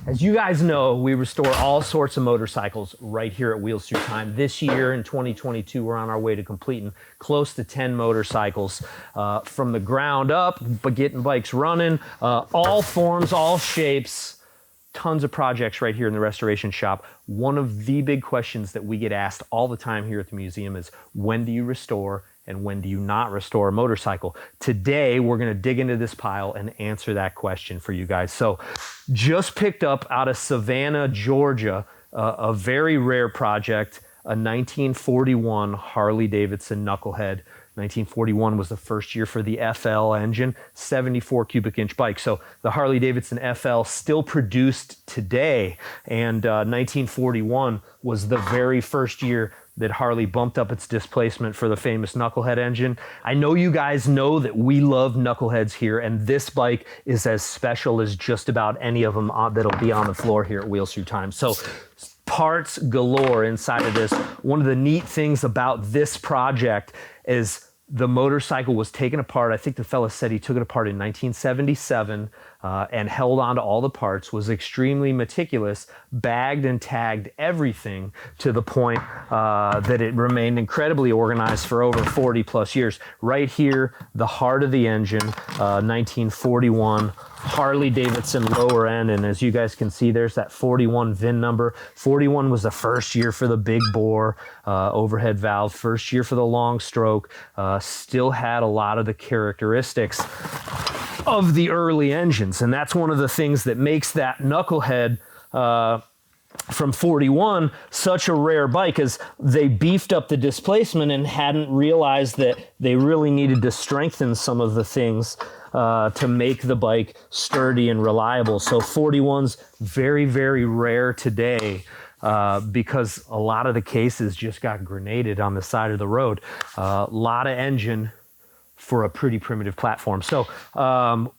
As you guys know, we restore all sorts of motorcycles right here at Wheels Through Time. This year in 2022, we're on our way to completing close to 10 motorcycles from the ground up, but getting bikes running, all forms, all shapes, tons of projects right here in the restoration shop. One of the big questions that we get asked all the time here at the museum is, when do you restore and when do you not restore a motorcycle? Today, we're gonna dig into this pile and answer that question for you guys. So, just picked up out of Savannah, Georgia, a very rare project, a 1941 Harley-Davidson Knucklehead. 1941 was the first year for the FL engine, 74 cubic inch bike. So the Harley-Davidson FL still produced today, and 1941 was the very first year that Harley bumped up its displacement for the famous Knucklehead engine. I know you guys know that we love Knuckleheads here, and this bike is as special as just about any of them that'll be on the floor here at Wheels Through Time. So parts galore inside of this. One of the neat things about this project is the motorcycle was taken apart. I think the fella said he took it apart in 1977 and held on to all the parts, was extremely meticulous, bagged and tagged everything to the point that it remained incredibly organized for over 40 plus years. Right here, the heart of the engine, 1941 Harley-Davidson lower end, and as you guys can see, there's that 41 VIN number. 41 was the first year for the big bore overhead valve, first year for the long stroke, still had a lot of the characteristics of the early engines, and that's one of the things that makes that Knucklehead from 41 such a rare bike, is they beefed up the displacement and hadn't realized that they really needed to strengthen some of the things to make the bike sturdy and reliable. So 41's very, very rare today because a lot of the cases just got grenaded on the side of the road. A lot of engine for a pretty primitive platform. So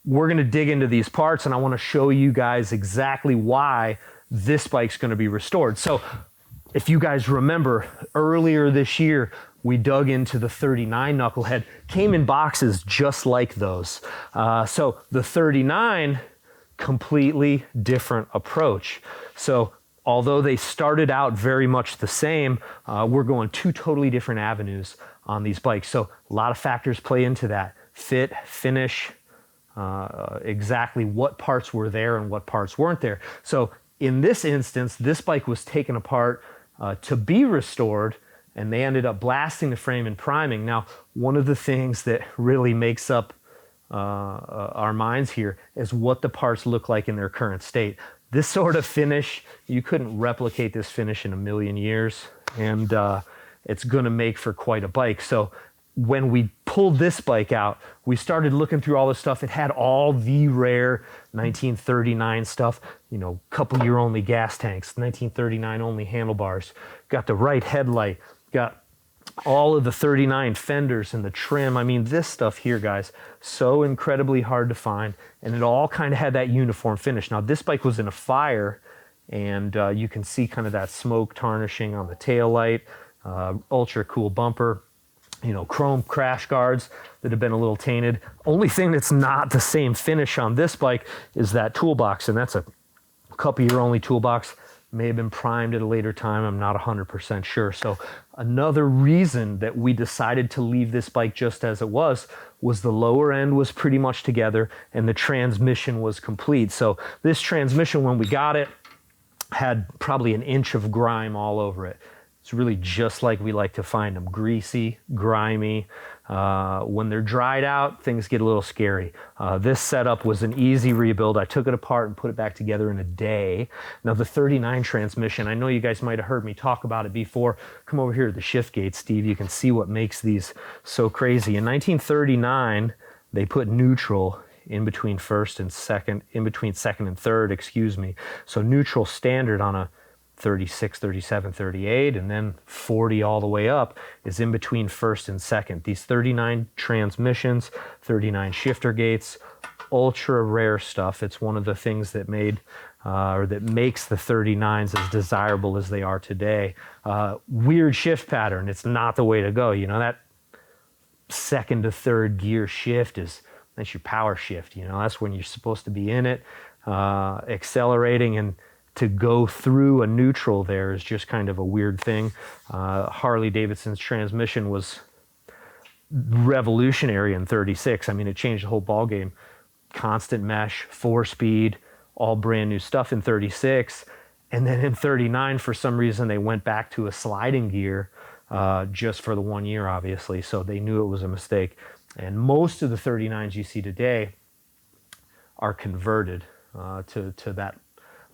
we're gonna dig into these parts, and I wanna show you guys exactly why this bike's gonna be restored. So if you guys remember, earlier this year, we dug into the 39 Knucklehead, came in boxes just like those. So the 39, completely different approach. So although they started out very much the same, we're going two totally different avenues on these bikes. So a lot of factors play into that. Fit, finish, exactly what parts were there and what parts weren't there. So in this instance, this bike was taken apart to be restored, and they ended up blasting the frame and priming. Now, one of the things that really makes up our minds here is what the parts look like in their current state. This sort of finish, you couldn't replicate this finish in a million years, and it's gonna make for quite a bike. So when we pulled this bike out, we started looking through all this stuff. It had all the rare 1939 stuff, you know, couple year only gas tanks, 1939 only handlebars, got the right headlight, got all of the 39 fenders and the trim. I mean, this stuff here, guys, so incredibly hard to find, and it all kind of had that uniform finish. Now, this bike was in a fire, and you can see kind of that smoke tarnishing on the taillight, ultra cool bumper, you know, chrome crash guards that have been a little tainted. Only thing that's not the same finish on this bike is that toolbox, and that's a couple year only toolbox. May have been primed at a later time, I'm not 100% sure. So another reason that we decided to leave this bike just as it was the lower end was pretty much together and the transmission was complete. So this transmission, when we got it, had probably an inch of grime all over it. It's really just like we like to find them, greasy, grimy. When they're dried out, things get a little scary. This setup was an easy rebuild. I took it apart and put it back together in a day. Now the 39 transmission, I know you guys might have heard me talk about it before. Come over here to the shift gate, Steve. You can see what makes these so crazy. In 1939, they put neutral in between second and third, excuse me. So neutral standard on a 36, 37, 38, and then 40 all the way up is in between first and second. These 39 transmissions, 39 shifter gates, ultra rare stuff. It's one of the things that made or that makes the 39s as desirable as they are today. Weird shift pattern. It's not the way to go. You know, that second to third gear shift that's your power shift. You know, that's when you're supposed to be in it. accelerating, and to go through a neutral there is just kind of a weird thing. Harley Davidson's transmission was revolutionary in 36. I mean, it changed the whole ball game. Constant mesh, 4-speed, all brand new stuff in 36. And then in 39, for some reason, they went back to a sliding gear just for the 1 year, obviously. So they knew it was a mistake. And most of the 39s you see today are converted to that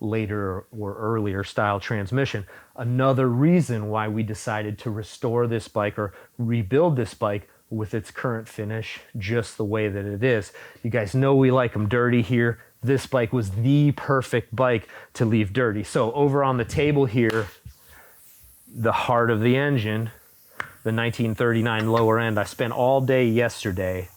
later or earlier style transmission. Another reason why we decided to restore this bike or rebuild this bike with its current finish just the way that it is. You guys know we like them dirty here. This bike was the perfect bike to leave dirty. So over on the table here, the heart of the engine, the 1939 lower end. I spent all day yesterday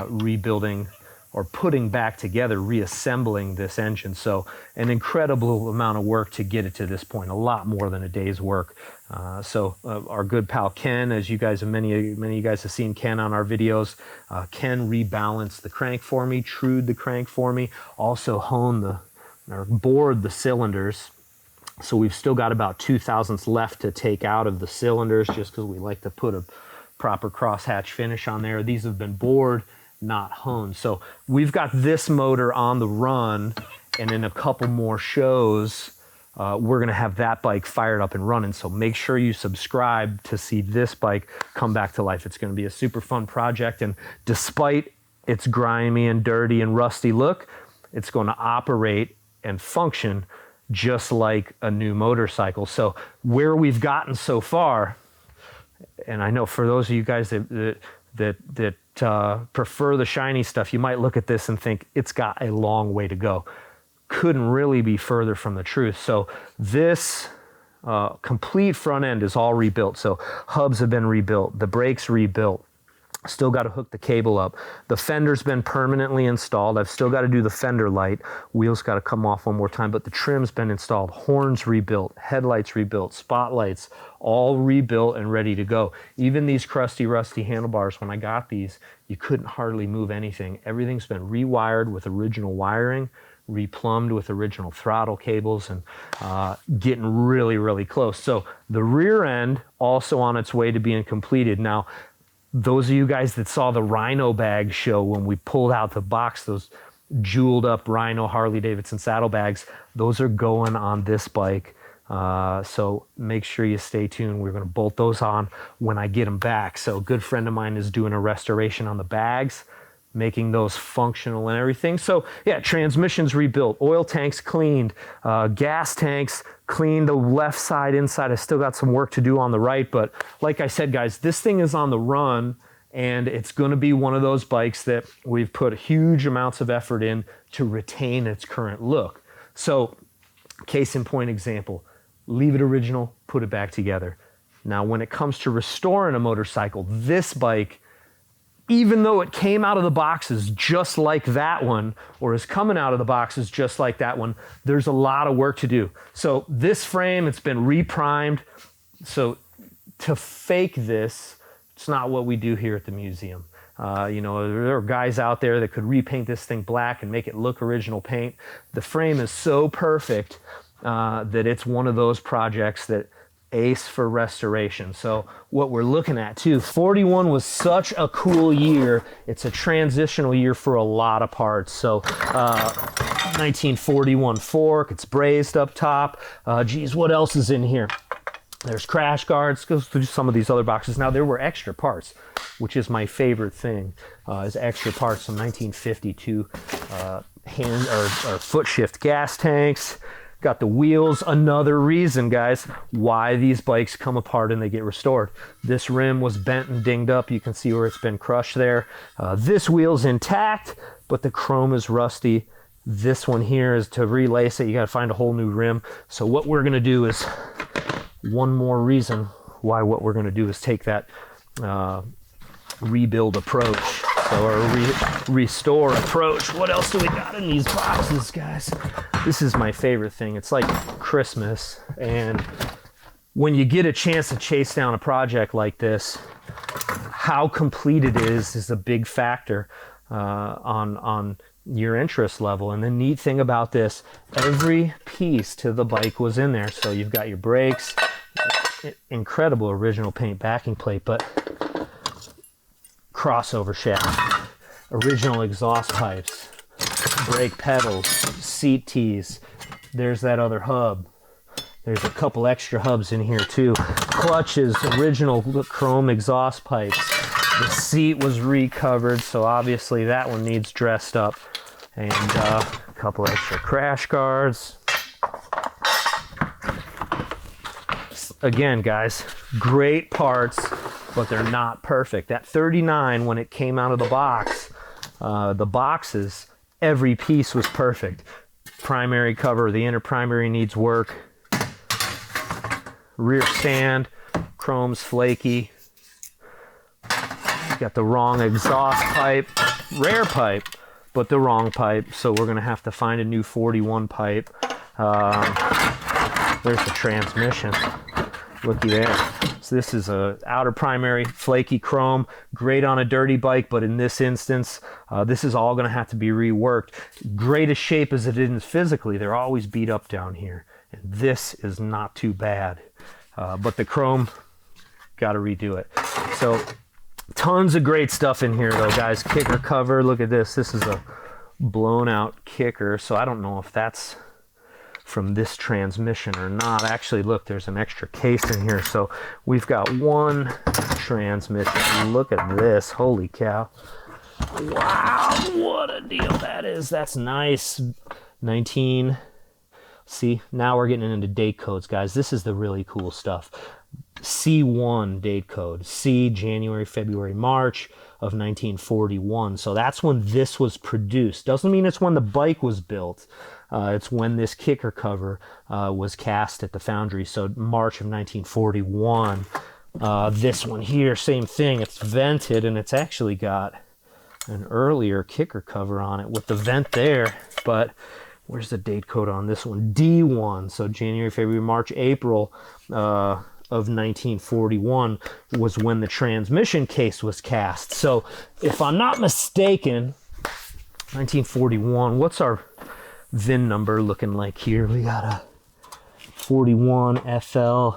rebuilding or putting back together, reassembling this engine. So an incredible amount of work to get it to this point, a lot more than a day's work. Our good pal Ken, as you guys, many of you guys have seen Ken on our videos, Ken rebalanced the crank for me, trued the crank for me, also honed or bored the cylinders. So we've still got about 0.02 left to take out of the cylinders just because we like to put a proper crosshatch finish on there. These have been bored, not honed. So we've got this motor on the run, and in a couple more shows, we're gonna have that bike fired up and running. So make sure you subscribe to see this bike come back to life. It's gonna be a super fun project, and despite its grimy and dirty and rusty look, it's gonna operate and function just like a new motorcycle. So where we've gotten so far, and I know for those of you guys that prefer the shiny stuff, you might look at this and think it's got a long way to go. Couldn't really be further from the truth. So this complete front end is all rebuilt. So hubs have been rebuilt, the brakes rebuilt. Still got to hook the cable up. The fender's been permanently installed. I've still got to do the fender light. Wheels got to come off one more time, but the trim's been installed. Horns rebuilt, headlights rebuilt, spotlights, all rebuilt and ready to go. Even these crusty, rusty handlebars, when I got these, you couldn't hardly move anything. Everything's been rewired with original wiring, replumbed with original throttle cables, and getting really, really close. So the rear end also on its way to being completed. Now, those of you guys that saw the Rhino bag show when we pulled out the box, those jeweled up Rhino Harley Davidson saddlebags, those are going on this bike. So make sure you stay tuned. We're going to bolt those on when I get them back. So a good friend of mine is doing a restoration on the bags, making those functional and everything. So yeah, transmissions rebuilt, oil tanks cleaned, gas tanks cleaned, the left side, inside. I still got some work to do on the right, but like I said, guys, this thing is on the run, and it's gonna be one of those bikes that we've put huge amounts of effort in to retain its current look. So case in point example, leave it original, put it back together. Now, when it comes to restoring a motorcycle, this bike, even though it came out of the boxes just like that one, or is coming out of the boxes just like that one, there's a lot of work to do. So this frame, it's been reprimed. So to fake this, it's not what we do here at the museum. You know, there are guys out there that could repaint this thing black and make it look original paint. The frame is so perfect that it's one of those projects that ace for restoration. So what we're looking at too, 41 was such a cool year. It's a transitional year for a lot of parts. So 1941 fork, it's brazed up top. Geez, what else is in here? There's crash guards. Goes through some of these other boxes. Now there were extra parts, which is my favorite thing, is extra parts from 1952 hand or foot shift gas tanks. Got the wheels. Another reason, guys, why these bikes come apart and they get restored. This rim was bent and dinged up. You can see where it's been crushed there. This wheel's intact, but the chrome is rusty. This one here is to relace it. You got to find a whole new rim. So what we're going to do is, one more reason why what we're going to do is take that rebuild approach. So our restore approach. What else do we got in these boxes, guys? This is my favorite thing. It's like Christmas, and when you get a chance to chase down a project like this, how complete it is a big factor. on your interest level. And the neat thing about this, every piece to the bike was in there. So you've got your brakes, incredible original paint backing plate, but crossover shaft, original exhaust pipes, brake pedals, seat tees. There's that other hub. There's a couple extra hubs in here too. Clutches, original chrome exhaust pipes. The seat was recovered, so obviously that one needs dressed up. And a couple extra crash guards. Again, guys, great parts, but they're not perfect. That 39, when it came out of the box, the boxes, every piece was perfect. Primary cover, the inner primary needs work. Rear stand, chrome's flaky. Got the wrong exhaust pipe, rare pipe, but the wrong pipe. So we're gonna have to find a new 41 pipe. There's the transmission. Looky there. So this is a outer primary, flaky chrome, great on a dirty bike, but in this instance, this is all gonna have to be reworked. Great as shape as it is physically, they're always beat up down here. And this is not too bad. But the chrome, gotta redo it. So tons of great stuff in here though, guys. Kicker cover, look at this. This is a blown out kicker. So I don't know if that's from this transmission or not. Actually, look, there's an extra case in here. So we've got one transmission. Look at this, holy cow. Wow, what a deal that is. That's nice. 19, see, now we're getting into date codes, guys. This is the really cool stuff. C1 date code, C, January, February, March of 1941. So that's when this was produced. Doesn't mean it's when the bike was built. It's when this kicker cover was cast at the foundry. So March of 1941. This one here, same thing. It's vented, and it's actually got an earlier kicker cover on it with the vent there. But where's the date code on this one? D1. So January, February, March, April of 1941 was when the transmission case was cast. So if I'm not mistaken, 1941, what's our VIN number looking like here? We got a 41 FL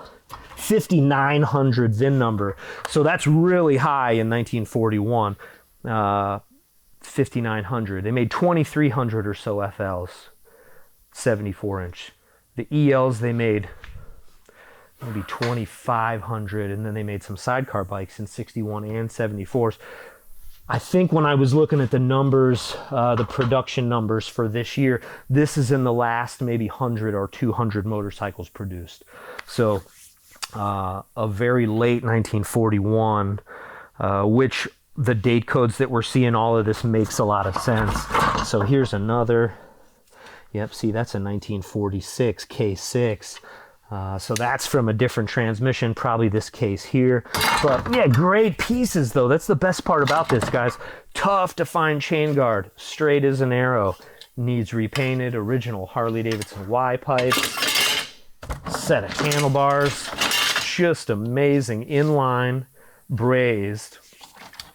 5900 VIN number. So that's really high in 1941. 5900. They made 2300 or so FLs, 74 inch. The ELs they made maybe 2500, and then they made some sidecar bikes in 61 and 74s. I think when I was looking at the numbers, the production numbers for this year, this is in the last maybe 100 or 200 motorcycles produced. So a very late 1941, which the date codes that we're seeing, all of this makes a lot of sense. So here's another. Yep, see, that's a 1946 K6. So that's from a different transmission, probably this case here. But yeah, great pieces though. That's the best part about this, guys. Tough to find chain guard, straight as an arrow. Needs repainted, original Harley-Davidson Y pipes. Set of handlebars, just amazing. Inline, brazed,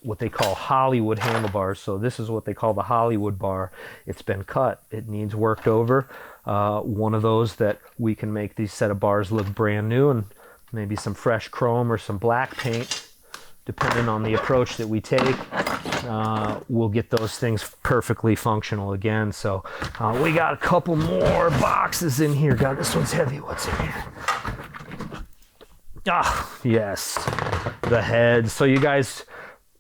what they call Hollywood handlebars. So this is what they call the Hollywood bar. It's been cut, it needs worked over. One of those that we can make these set of bars look brand new, and maybe some fresh chrome or some black paint, depending on the approach that we take. We'll get those things perfectly functional again. So we got a couple more boxes in here. God, this one's heavy. What's in here? Ah, yes, the heads. So you guys,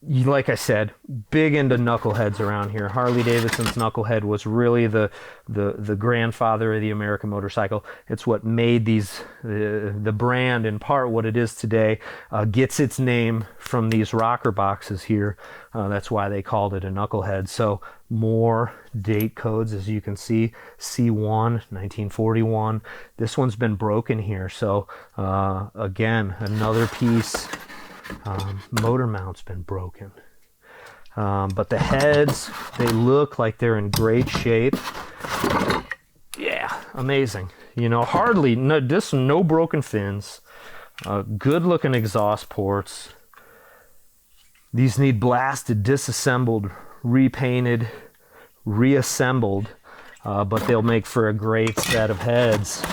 like I said, big into knuckleheads around here. Harley-Davidson's knucklehead was really the grandfather of the American motorcycle. It's what made these the brand, in part what it is today, gets its name from these rocker boxes here. That's why they called it a knucklehead. So more date codes, as you can see. C1 1941. This one's been broken here, so again, another piece. Motor mount's been broken, but the heads, they look like they're in great shape. Yeah, amazing. You know, hardly no broken fins. Good looking exhaust ports. These need blasted, disassembled repainted, reassembled, but they'll make for a great set of heads.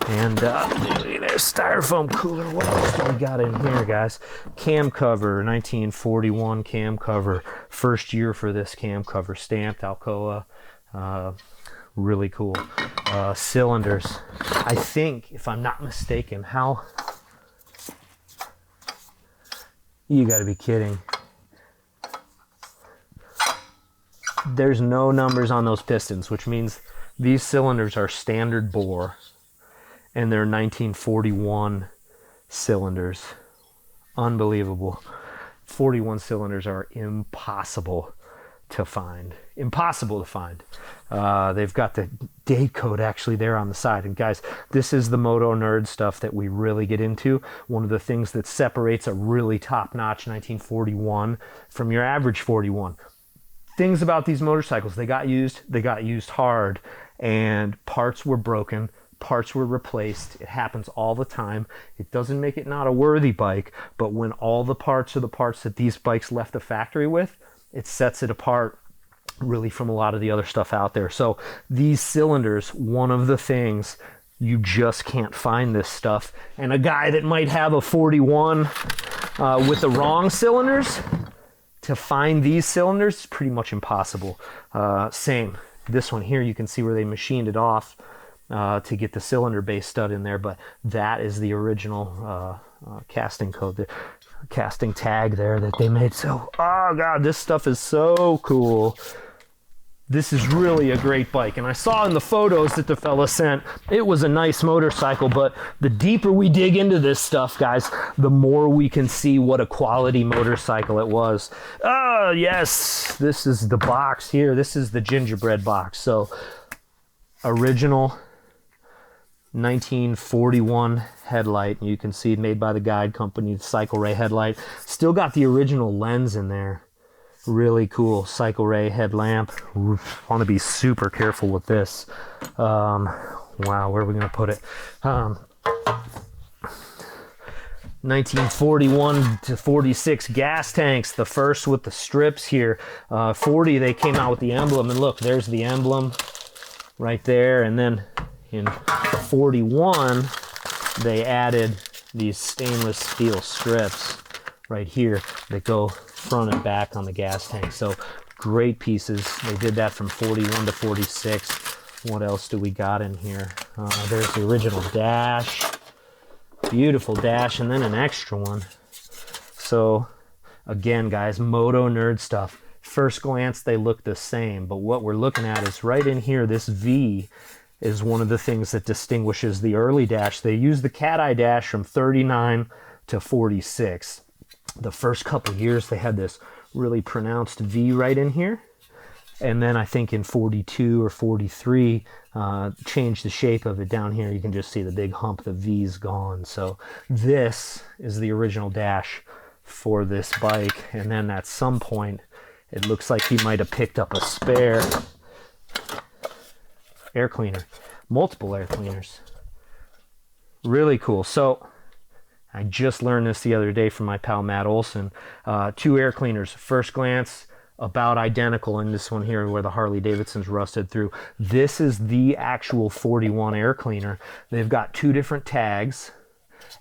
And there's styrofoam cooler. What else do we got in here, guys? Cam cover, 1941 cam cover. First year for this cam cover, stamped Alcoa. Really cool. Cylinders. I think, if I'm not mistaken, you gotta be kidding. There's no numbers on those pistons, which means these cylinders are standard bore. And they're 1941 cylinders. Unbelievable. 41 cylinders are impossible to find. Impossible to find. They've got the date code actually there on the side. And guys, this is the moto nerd stuff that we really get into. One of the things that separates a really top-notch 1941 from your average 41. Things about these motorcycles, they got used hard, and parts were broken. Parts were replaced. It happens all the time. It doesn't make it not a worthy bike, but when all the parts are the parts that these bikes left the factory with, it sets it apart really from a lot of the other stuff out there. So these cylinders, one of the things, you just can't find this stuff. And a guy that might have a 41 with the wrong cylinders, to find these cylinders is pretty much impossible. Same. This one here, you can see where they machined it off to get the cylinder base stud in there, but that is the original casting code, the casting tag there that they made. So, oh god, this stuff is so cool. This is really a great bike, and I saw in the photos that the fella sent, it was a nice motorcycle, but the deeper we dig into this stuff, guys, the more we can see what a quality motorcycle it was. Oh yes, this is the box here. This is the gingerbread box. So original 1941 headlight. You can see made by the Guide Company, the Cycle Ray headlight. Still got the original lens in there. Really cool Cycle Ray headlamp. Want to be super careful with this. Wow, where are we going to put it? 1941 to 46 gas tanks, the first with the strips here. 40, they came out with the emblem, and look, there's the emblem right there. And then in 41, they added these stainless steel strips right here that go front and back on the gas tank. So great pieces. They did that from 41 to 46. What else do we got in here? There's the original dash. Beautiful dash, and then an extra one. So again, guys, moto nerd stuff. First glance, they look the same, but what we're looking at is right in here, this V is one of the things that distinguishes the early dash. They used the cat eye dash from 39 to 46. The first couple years, they had this really pronounced V right in here. And then I think in 42 or 43, changed the shape of it down here. You can just see the big hump, the V's gone. So this is the original dash for this bike. And then at some point, it looks like he might have picked up a spare air cleaner, multiple air cleaners. Really cool. So I just learned this the other day from my pal Matt Olson. 2 air cleaners, first glance, about identical in this one here where the Harley Davidson's rusted through. This is the actual 41 air cleaner. They've got 2 different tags,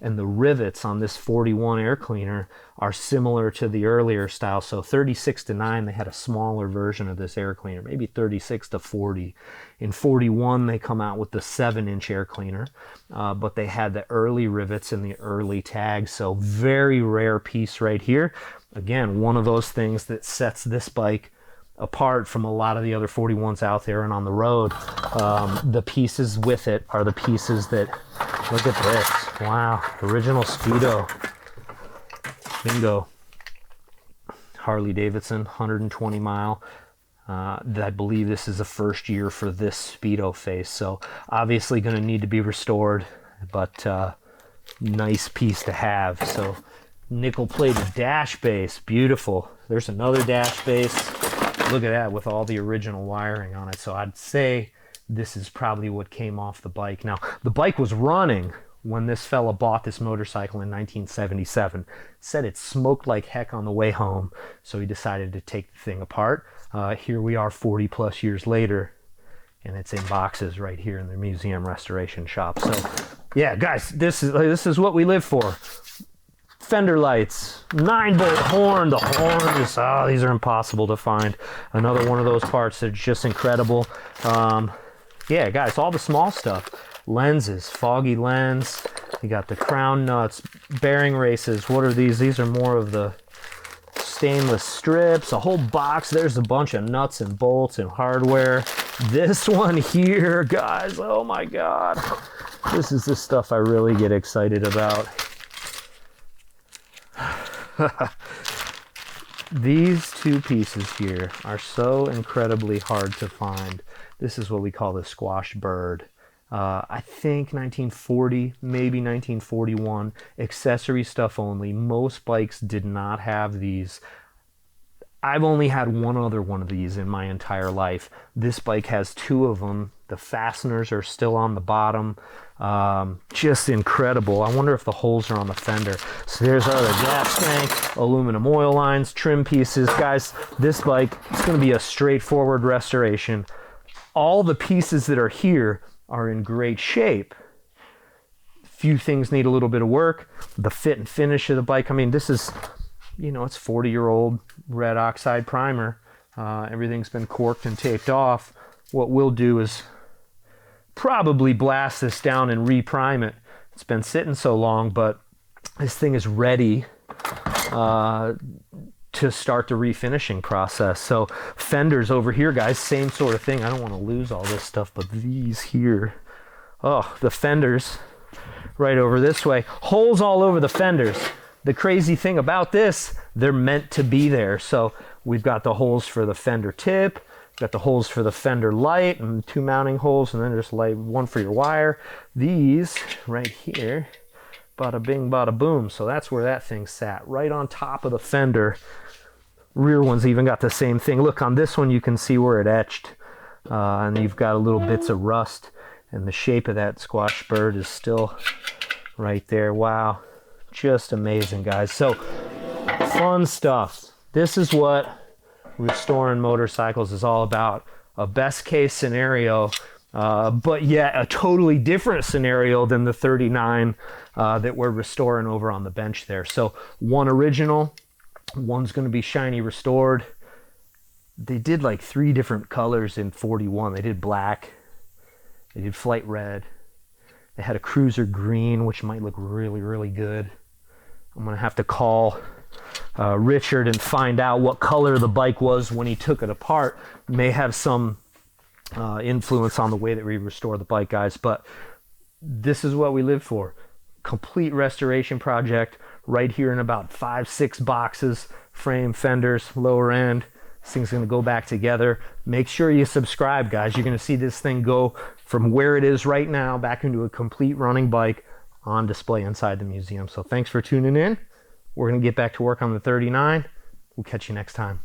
and the rivets on this 41 air cleaner are similar to the earlier style. So 36 to 9, they had a smaller version of this air cleaner, maybe 36 to 40. In 41, they come out with the 7-inch air cleaner, but they had the early rivets and the early tags. So very rare piece right here. Again, one of those things that sets this bike apart from a lot of the other 41s out there and on the road. The pieces with it are the pieces that, look at this. Wow, original Speedo. Bingo. Harley Davidson, 120 mile. I believe this is the first year for this Speedo face. So obviously going to need to be restored, but nice piece to have. So nickel plated dash base, beautiful. There's another dash base. Look at that with all the original wiring on it. So I'd say this is probably what came off the bike. Now, the bike was running when this fella bought this motorcycle in 1977. Said it smoked like heck on the way home, so he decided to take the thing apart. Here we are 40 plus years later, and it's in boxes right here in the museum restoration shop. So yeah, guys, this is what we live for. Fender lights, 9-bolt horn. The horn is, these are impossible to find. Another one of those parts that's just incredible. Yeah, guys, all the small stuff. Lenses, foggy lens. You got the crown nuts, bearing races. What are these? These are more of the stainless strips, a whole box. There's a bunch of nuts and bolts and hardware. This one here, guys, oh my God. This is the stuff I really get excited about. These two pieces here are so incredibly hard to find. This is what we call the squash bird. I think 1940, maybe 1941, accessory stuff only. Most bikes did not have these. I've only had one other one of these in my entire life. This bike has two of them. The fasteners are still on the bottom. Just incredible. I wonder if the holes are on the fender. So there's our other gas tank, aluminum oil lines, trim pieces. Guys, this bike is going to be a straightforward restoration. All the pieces that are here are in great shape. Few things need a little bit of work. The fit and finish of the bike, I mean, this is, you know, it's 40-year-old red oxide primer. Everything's been corked and taped off. What we'll do is probably blast this down and reprime it. It's been sitting so long, but this thing is ready to start the refinishing process. So fenders over here, guys, same sort of thing. I don't want to lose all this stuff, but these here, oh, the fenders right over this way, holes all over the fenders. The crazy thing about this, they're meant to be there. So we've got the holes for the fender tip, got the holes for the fender light, and two mounting holes, and then just like one for your wire. These right here, bada bing, bada boom. So that's where that thing sat, right on top of the fender. Rear one's even got the same thing. Look, on this one you can see where it etched, and you've got a little bits of rust, and the shape of that squash bird is still right there. Wow, just amazing, guys. So fun stuff. This is what restoring motorcycles is all about. A best case scenario, but yet a totally different scenario than the 39 that we're restoring over on the bench there. So one original, one's going to be shiny restored. They did like 3 different colors in 41. They did black, they did flight red, they had a cruiser green, which might look really, really good. I'm going to have to call Richard and find out what color the bike was when he took it apart. May have some influence on the way that we restore the bike, guys, but this is what we live for. Complete restoration project right here in about 5-6 boxes, frame, fenders, lower end. This thing's going to go back together. Make sure you subscribe, guys. You're going to see this thing go from where it is right now back into a complete running bike on display inside the museum. So thanks for tuning in. We're going to get back to work on the 39. We'll catch you next time.